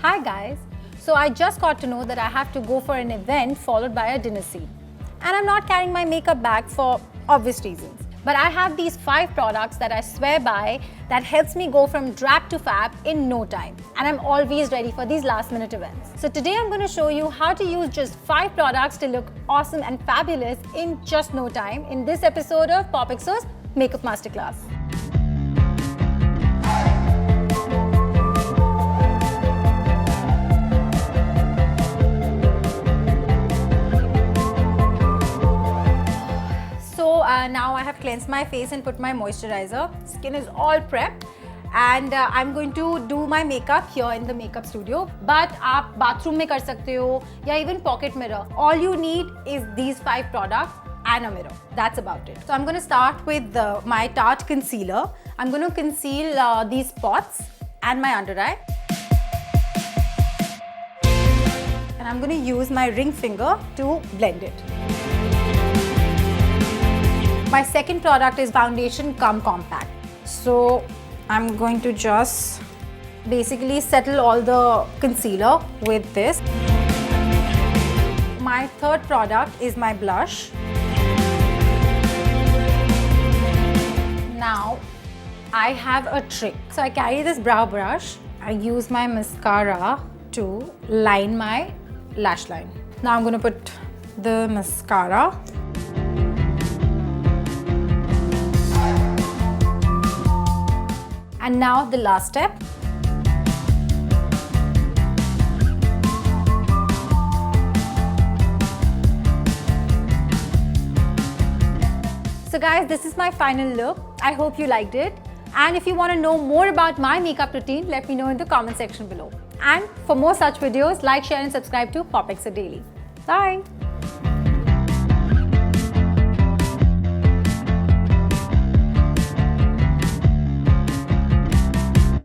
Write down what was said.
Hi guys, so I just got to know that I have to go for an event followed by a dinner scene. And I'm not carrying my makeup bag for obvious reasons. But I have these 5 products that I swear by that helps me go from drab to fab in no time. And I'm always ready for these last minute events. So today I'm going to show you how to use just 5 products to look awesome and fabulous in just no time in this episode of POPxo's Makeup Masterclass. Now I have cleansed my face and put my moisturizer. Skin is all prepped and I'm going to do my makeup here in the makeup studio. But आप bathroom में कर सकते हो या even pocket mirror. All you need is these 5 products and a mirror. That's about it. So I'm going to start with my Tarte concealer. I'm going to conceal these spots and my under eye. And I'm going to use my ring finger to blend it. My second product is foundation cum compact. So I'm going to just basically settle all the concealer with this. My third product is my blush. Now I have a trick. So I carry this brow brush. I use my mascara to line my lash line. Now I'm going to put the mascara. And now the last step. So guys, this is my final look. I hope you liked it. And if you want to know more about my makeup routine, let me know in the comment section below. And for more such videos, like, share and subscribe to POPxo Daily. Bye!